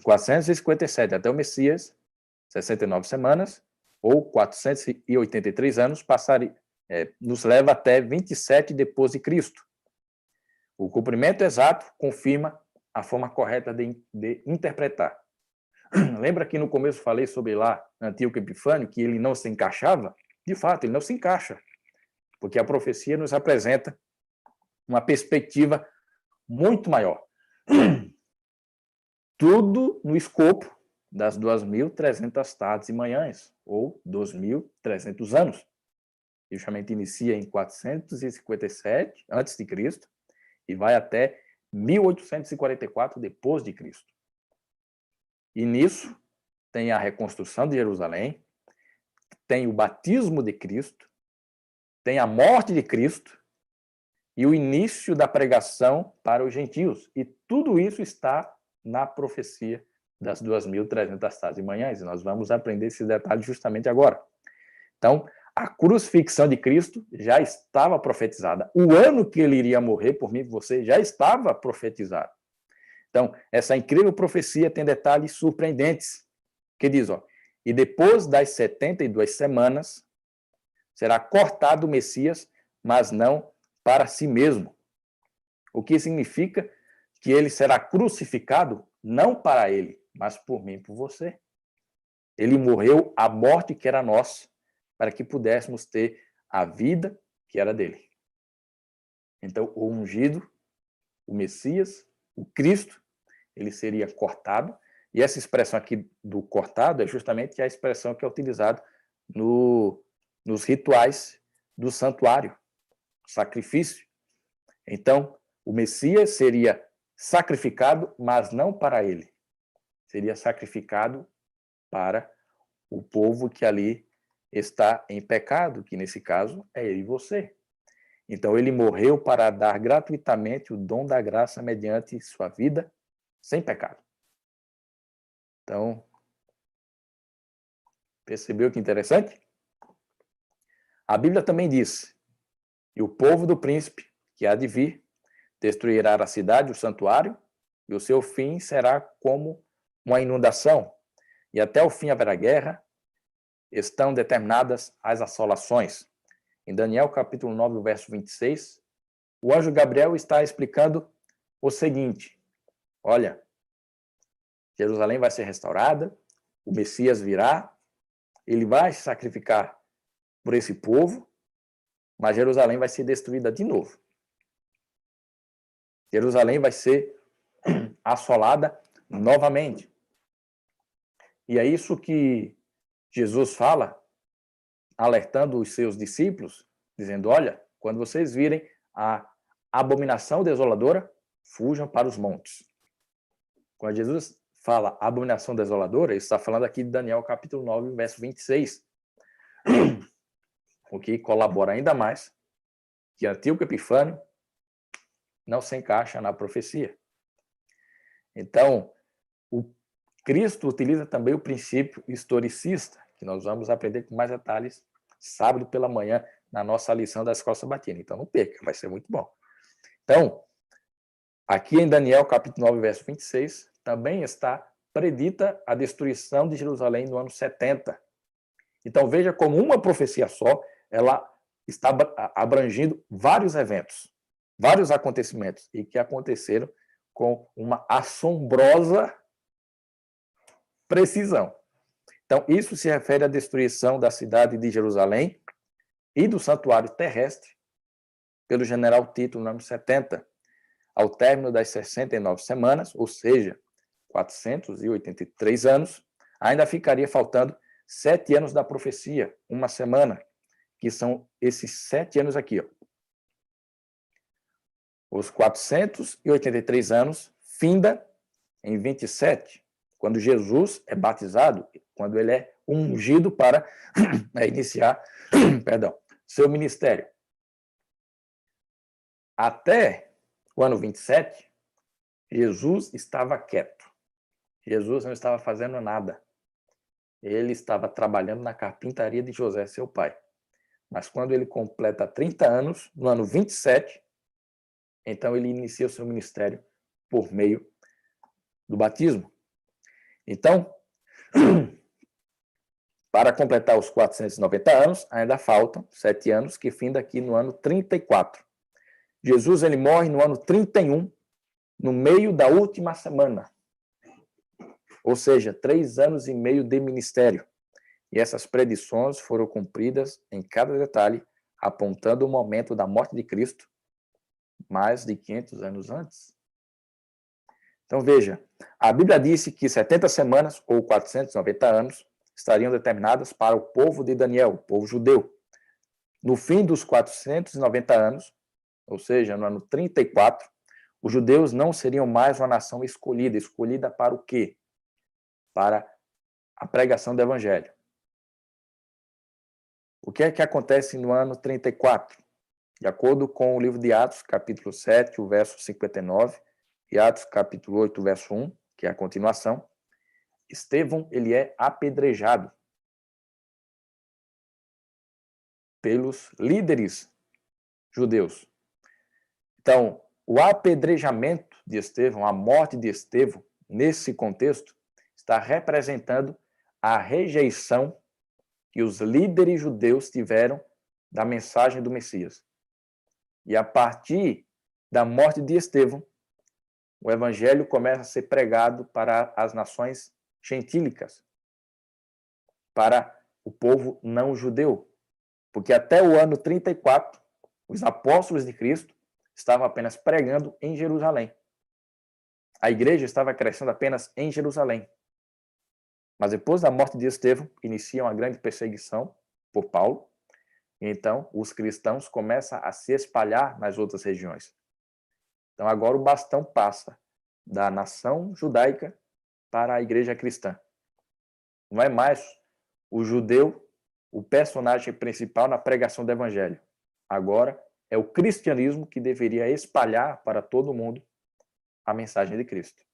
457 até o Messias, 69 semanas, ou 483 anos, nos leva até 27 depois de Cristo. O cumprimento exato confirma a forma correta de interpretar. Lembra que no começo falei sobre lá Antíoco Epifânio, que ele não se encaixava? De fato, ele não se encaixa, porque a profecia nos apresenta uma perspectiva muito maior. Tudo no escopo das 2.300 tardes e manhãs, ou 2.300 anos. E justamente inicia em 457 a.C. e vai até 1844 depois de Cristo. E nisso tem a reconstrução de Jerusalém, tem o batismo de Cristo, tem a morte de Cristo e o início da pregação para os gentios. E tudo isso está na profecia das 2.300 tardes e manhãs. E nós vamos aprender esses detalhes justamente agora. Então, a crucifixão de Cristo já estava profetizada. O ano que ele iria morrer por mim e por você já estava profetizado. Então, essa incrível profecia tem detalhes surpreendentes, que diz, e depois das 72 semanas, será cortado o Messias, mas não para si mesmo. O que significa que ele será crucificado não para ele, mas por mim e por você. Ele morreu a morte que era nossa, para que pudéssemos ter a vida que era dele. Então, o ungido, o Messias, o Cristo, ele seria cortado. E essa expressão aqui do cortado é justamente a expressão que é utilizada nos rituais do santuário, sacrifício. Então, o Messias seria sacrificado, mas não para ele. Seria sacrificado para o povo que ali está em pecado, que nesse caso é eu e você. Então, ele morreu para dar gratuitamente o dom da graça mediante sua vida sem pecado. Então, percebeu que interessante? A Bíblia também diz, e o povo do príncipe, que há de vir, destruirá a cidade, o santuário, e o seu fim será como uma inundação, e até o fim haverá guerra, estão determinadas as assolações. Em Daniel, capítulo 9, verso 26, o anjo Gabriel está explicando o seguinte, olha, Jerusalém vai ser restaurada, o Messias virá, ele vai se sacrificar por esse povo, mas Jerusalém vai ser destruída de novo. Jerusalém vai ser assolada novamente. E é isso que Jesus fala, alertando os seus discípulos, dizendo, olha, quando vocês virem a abominação desoladora, fujam para os montes. Quando Jesus fala abominação desoladora, ele está falando aqui de Daniel capítulo 9, verso 26, o que colabora ainda mais que Antíoco Epifânio não se encaixa na profecia. Então, o Cristo utiliza também o princípio historicista, que nós vamos aprender com mais detalhes sábado pela manhã na nossa lição da Escola Sabatina. Então, não perca, vai ser muito bom. Então, aqui em Daniel, capítulo 9, verso 26, também está predita a destruição de Jerusalém no ano 70. Então, veja como uma profecia só, ela está abrangindo vários eventos, vários acontecimentos, e que aconteceram com uma assombrosa precisão. Então, isso se refere à destruição da cidade de Jerusalém e do santuário terrestre pelo general Tito no ano 70, ao término das 69 semanas, ou seja, 483 anos, ainda ficaria faltando 7 anos da profecia, uma semana, que são esses 7 anos aqui. Ó. Os 483 anos finda em 27, quando Jesus é batizado, quando ele é ungido para iniciar seu ministério. Até o ano 27, Jesus estava quieto. Jesus não estava fazendo nada. Ele estava trabalhando na carpintaria de José, seu pai. Mas quando ele completa 30 anos, no ano 27, então ele inicia o seu ministério por meio do batismo. Então, para completar os 490 anos, ainda faltam 7 anos, que finda aqui no ano 34. Jesus ele morre no ano 31, no meio da última semana. Ou seja, 3 anos e meio de ministério. E essas predições foram cumpridas em cada detalhe, apontando o momento da morte de Cristo, mais de 500 anos antes. Então veja, a Bíblia disse que 70 semanas, ou 490 anos, estariam determinadas para o povo de Daniel, o povo judeu. No fim dos 490 anos, ou seja, no ano 34, os judeus não seriam mais uma nação escolhida. Escolhida para o quê? Para a pregação do evangelho. O que é que acontece no ano 34? De acordo com o livro de Atos, capítulo 7, o verso 59, e Atos, capítulo 8, verso 1, que é a continuação, Estevão, ele é apedrejado pelos líderes judeus. Então, o apedrejamento de Estevão, a morte de Estevão, nesse contexto, está representando a rejeição que os líderes judeus tiveram da mensagem do Messias. E a partir da morte de Estevão, o evangelho começa a ser pregado para as nações gentílicas, para o povo não judeu. Porque até o ano 34, os apóstolos de Cristo estavam apenas pregando em Jerusalém. A igreja estava crescendo apenas em Jerusalém. Mas depois da morte de Estevão, inicia uma grande perseguição por Paulo. Então, os cristãos começam a se espalhar nas outras regiões. Então, agora o bastão passa da nação judaica para a igreja cristã. Não é mais o judeu o personagem principal na pregação do evangelho. Agora é o cristianismo que deveria espalhar para todo mundo a mensagem de Cristo.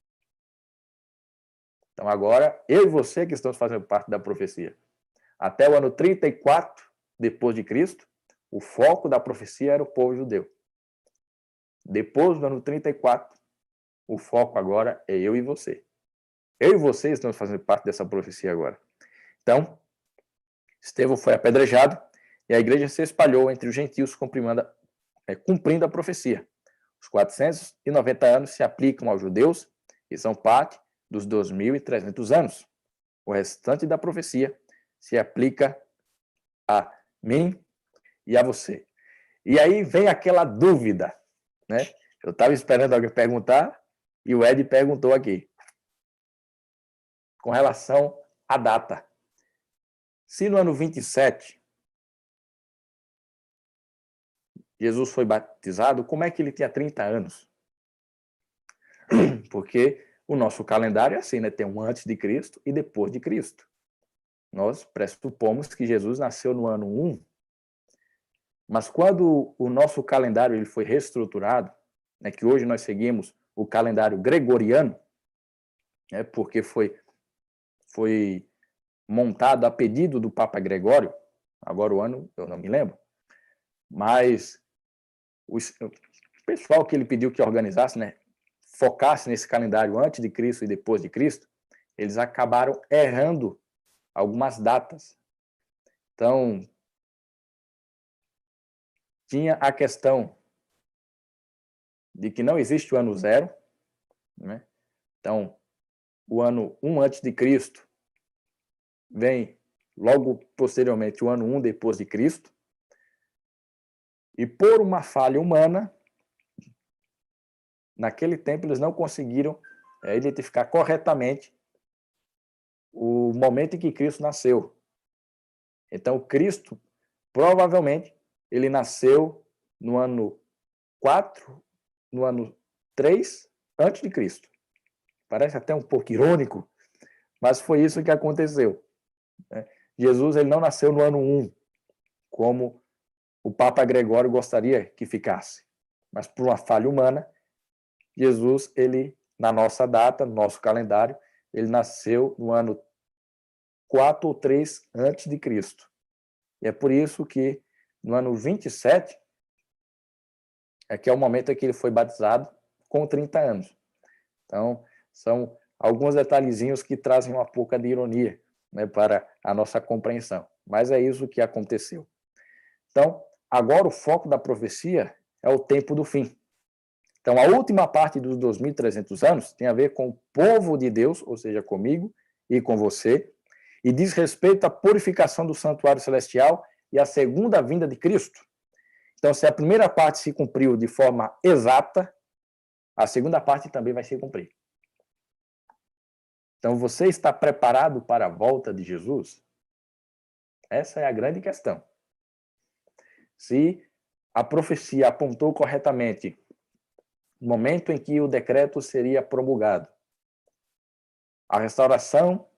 Então agora, eu e você que estamos fazendo parte da profecia. Até o ano 34 depois de Cristo, o foco da profecia era o povo judeu. Depois do ano 34, o foco agora é eu e você. Eu e você estamos fazendo parte dessa profecia agora. Então, Estevão foi apedrejado e a igreja se espalhou entre os gentios cumprindo a profecia. Os 490 anos se aplicam aos judeus e são parte dos 2.300 anos. O restante da profecia se aplica a mim e a você. E aí vem aquela dúvida, né? Eu estava esperando alguém perguntar e o Ed perguntou aqui, com relação à data. Se no ano 27 Jesus foi batizado, como é que ele tinha 30 anos? Porque o nosso calendário é assim, né? Tem um antes de Cristo e depois de Cristo. Nós pressupomos que Jesus nasceu no ano 1, mas quando o nosso calendário ele foi reestruturado, né, que hoje nós seguimos o calendário gregoriano, né, porque foi montado a pedido do Papa Gregório, agora o ano eu não me lembro, mas pessoal que ele pediu que organizasse, né, focasse nesse calendário antes de Cristo e depois de Cristo, eles acabaram errando algumas datas. Então, tinha a questão de que não existe o ano zero, né? Então, o ano 1 antes de Cristo vem logo posteriormente o ano 1 depois de Cristo. E por uma falha humana, naquele tempo eles não conseguiram identificar corretamente o momento em que Cristo nasceu. Então, Cristo, provavelmente, ele nasceu no ano 4, no ano 3 antes de Cristo. Parece até um pouco irônico, mas foi isso que aconteceu. Jesus ele não nasceu no ano 1, como o Papa Gregório gostaria que ficasse. Mas por uma falha humana, Jesus, ele, na nossa data, no nosso calendário, ele nasceu no ano 4 ou 3 antes de Cristo. E é por isso que no ano 27 é que é o momento em que ele foi batizado com 30 anos. Então, são alguns detalhezinhos que trazem uma pouca de ironia, né, para a nossa compreensão. Mas é isso que aconteceu. Então, agora o foco da profecia é o tempo do fim. Então, a última parte dos 2.300 anos tem a ver com o povo de Deus, ou seja, comigo e com você, e diz respeito à purificação do santuário celestial e à segunda vinda de Cristo. Então, se a primeira parte se cumpriu de forma exata, a segunda parte também vai se cumprir. Então, você está preparado para a volta de Jesus? Essa é a grande questão. Se a profecia apontou corretamente o momento em que o decreto seria promulgado, a restauração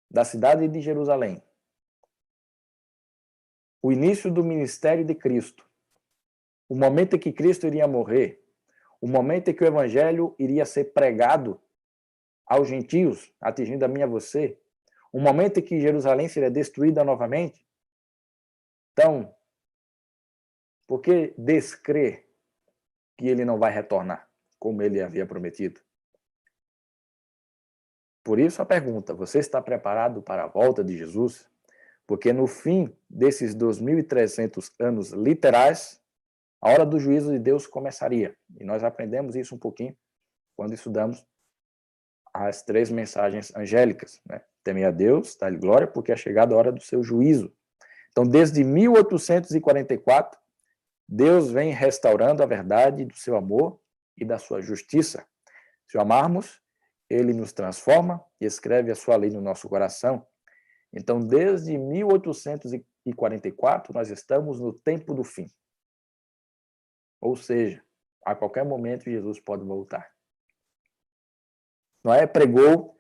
da cidade de Jerusalém, o início do ministério de Cristo, o momento em que Cristo iria morrer, o momento em que o evangelho iria ser pregado aos gentios, atingindo a mim e a você, o momento em que Jerusalém seria destruída novamente. Então, por que descrer que ele não vai retornar, como ele havia prometido? Por isso a pergunta, você está preparado para a volta de Jesus? Porque no fim desses 2.300 anos literais, a hora do juízo de Deus começaria. E nós aprendemos isso um pouquinho quando estudamos as 3 mensagens angélicas, né? Temei a Deus, dá-lhe glória, porque é chegada a hora do seu juízo. Então, desde 1844, Deus vem restaurando a verdade do seu amor e da sua justiça. Se o amarmos, ele nos transforma e escreve a sua lei no nosso coração. Então, desde 1844, nós estamos no tempo do fim. Ou seja, a qualquer momento Jesus pode voltar. Noé pregou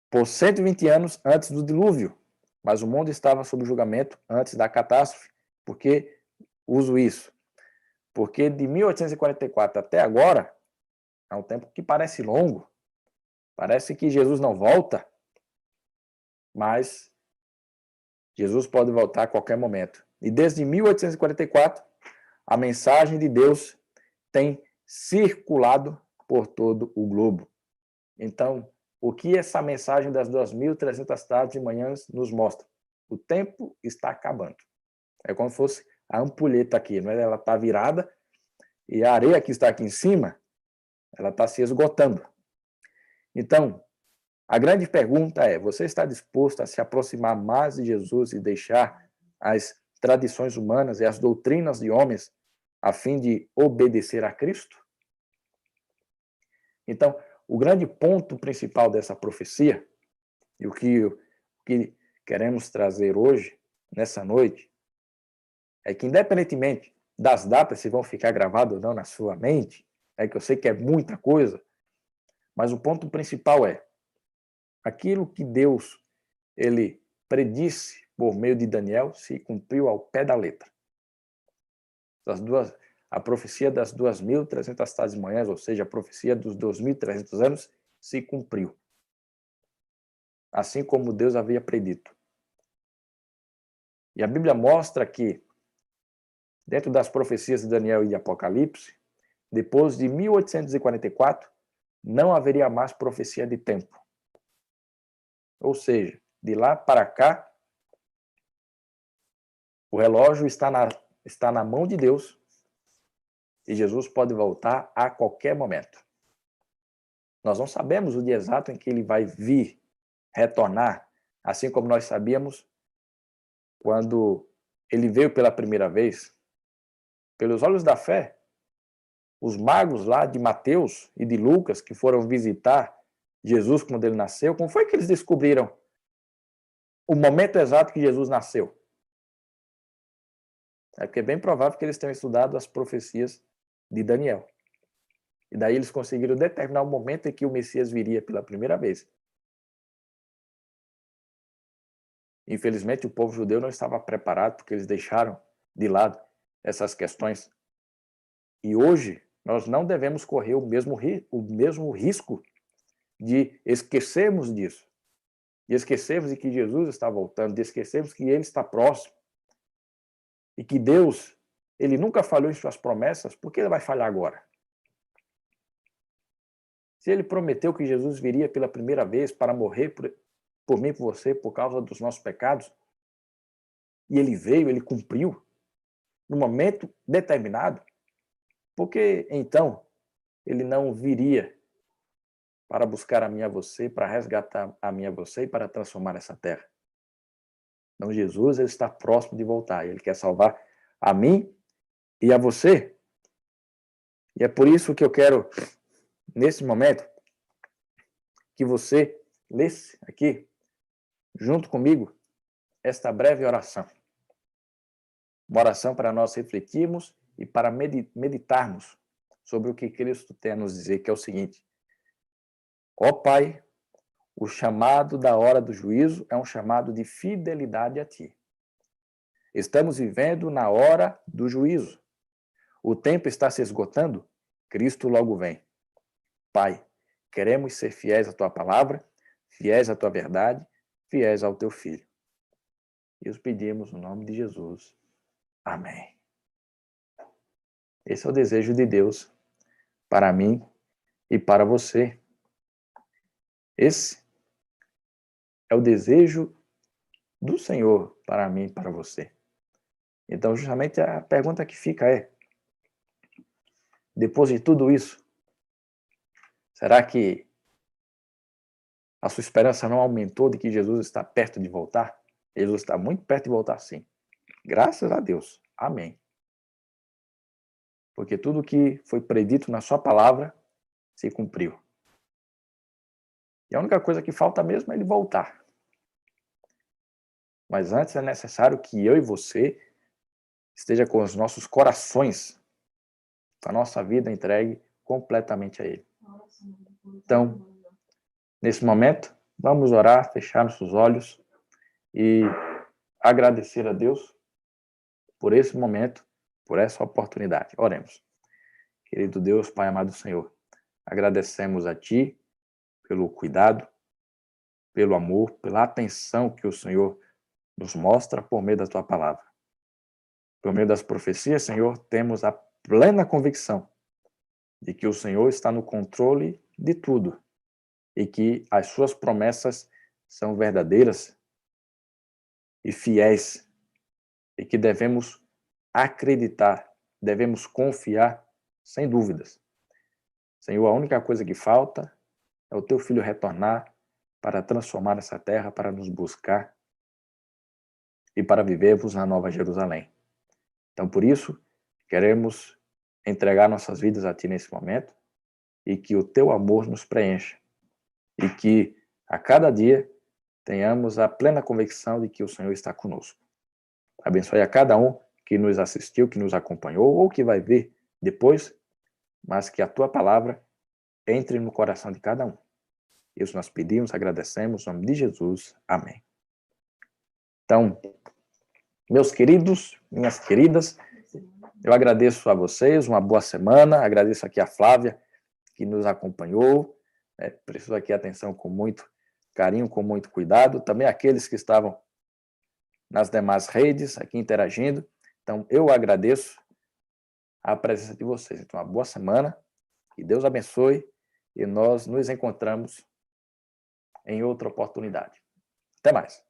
por 120 anos antes do dilúvio, mas o mundo estava sob julgamento antes da catástrofe. Por que uso isso? Porque de 1844 até agora, é um tempo que parece longo, parece que Jesus não volta, mas Jesus pode voltar a qualquer momento. E desde 1844, a mensagem de Deus tem circulado por todo o globo. Então, o que essa mensagem das 2.300 tardes e manhãs nos mostra? O tempo está acabando. É como se fosse a ampulheta aqui, não é? Ela está virada e a areia que está aqui em cima, ela está se esgotando. Então, a grande pergunta é, você está disposto a se aproximar mais de Jesus e deixar as tradições humanas e as doutrinas de homens a fim de obedecer a Cristo? Então, o grande ponto principal dessa profecia, e o que queremos trazer hoje, nessa noite, é que independentemente das datas, se vão ficar gravadas ou não na sua mente, é que eu sei que é muita coisa, mas o ponto principal é aquilo que Deus ele predisse por meio de Daniel se cumpriu ao pé da letra. A profecia das 2.300 tardes e manhãs, ou seja, a profecia dos 2.300 anos, se cumpriu. Assim como Deus havia predito. E a Bíblia mostra que, dentro das profecias de Daniel e de Apocalipse, depois de 1844, não haveria mais profecia de tempo. Ou seja, de lá para cá, o relógio está na mão de Deus e Jesus pode voltar a qualquer momento. Nós não sabemos o dia exato em que ele vai vir, retornar, assim como nós sabíamos quando ele veio pela primeira vez. Pelos olhos da fé, os magos lá de Mateus e de Lucas, que foram visitar Jesus quando ele nasceu, como foi que eles descobriram o momento exato que Jesus nasceu? É porque é bem provável que eles tenham estudado as profecias de Daniel. E daí eles conseguiram determinar o momento em que o Messias viria pela primeira vez. Infelizmente, o povo judeu não estava preparado, porque eles deixaram de lado essas questões. E hoje, nós não devemos correr o mesmo risco de esquecermos disso. De esquecermos de que Jesus está voltando, de esquecermos que ele está próximo. E que Deus, ele nunca falhou em suas promessas, por que ele vai falhar agora? Se ele prometeu que Jesus viria pela primeira vez para morrer por mim e por você, por causa dos nossos pecados, e ele veio, ele cumpriu, no momento determinado, por que então ele não viria para buscar a mim e a você, para resgatar a mim e a você e para transformar essa terra? Então Jesus, ele está próximo de voltar, ele quer salvar a mim e a você. E é por isso que eu quero, nesse momento, que você lesse aqui, junto comigo, esta breve oração. Uma oração para nós refletirmos e para meditarmos sobre o que Cristo tem a nos dizer, que é o seguinte: ó Pai, o chamado da hora do juízo é um chamado de fidelidade a Ti. Estamos vivendo na hora do juízo. O tempo está se esgotando, Cristo logo vem. Pai, queremos ser fiéis à Tua palavra, fiéis à Tua verdade, fiéis ao Teu Filho. E os pedimos no nome de Jesus. Amém. Esse é o desejo de Deus para mim e para você. Esse é o desejo do Senhor para mim e para você. Então, justamente a pergunta que fica é: depois de tudo isso, será que a sua esperança não aumentou de que Jesus está perto de voltar? Jesus está muito perto de voltar, sim. Graças a Deus. Amém. Porque tudo que foi predito na sua palavra se cumpriu. E a única coisa que falta mesmo é ele voltar. Mas antes é necessário que eu e você esteja com os nossos corações, com a nossa vida entregue completamente a Ele. Então, nesse momento, vamos orar, fechar nossos olhos e agradecer a Deus por esse momento, por essa oportunidade. Oremos. Querido Deus, Pai amado Senhor, agradecemos a Ti pelo cuidado, pelo amor, pela atenção que o Senhor nos mostra por meio da Tua palavra. Por meio das profecias, Senhor, temos a plena convicção de que o Senhor está no controle de tudo e que as suas promessas são verdadeiras e fiéis e que devemos acreditar, devemos confiar sem dúvidas. Senhor, a única coisa que falta é o Teu Filho retornar para transformar essa terra, para nos buscar e para vivermos na Nova Jerusalém. Então, por isso, queremos entregar nossas vidas a Ti nesse momento e que o Teu amor nos preencha e que a cada dia tenhamos a plena convicção de que o Senhor está conosco. Abençoe a cada um que nos assistiu, que nos acompanhou ou que vai ver depois, mas que a Tua palavra entre no coração de cada um. Isso nós pedimos, agradecemos, em nome de Jesus. Amém. Então, meus queridos, minhas queridas, eu agradeço a vocês, uma boa semana, agradeço aqui a Flávia, que nos acompanhou, preciso aqui atenção com muito carinho, com muito cuidado, também aqueles que estavam nas demais redes, aqui interagindo. Então, eu agradeço a presença de vocês. Então, uma boa semana, que Deus abençoe e nós nos encontramos em outra oportunidade. Até mais.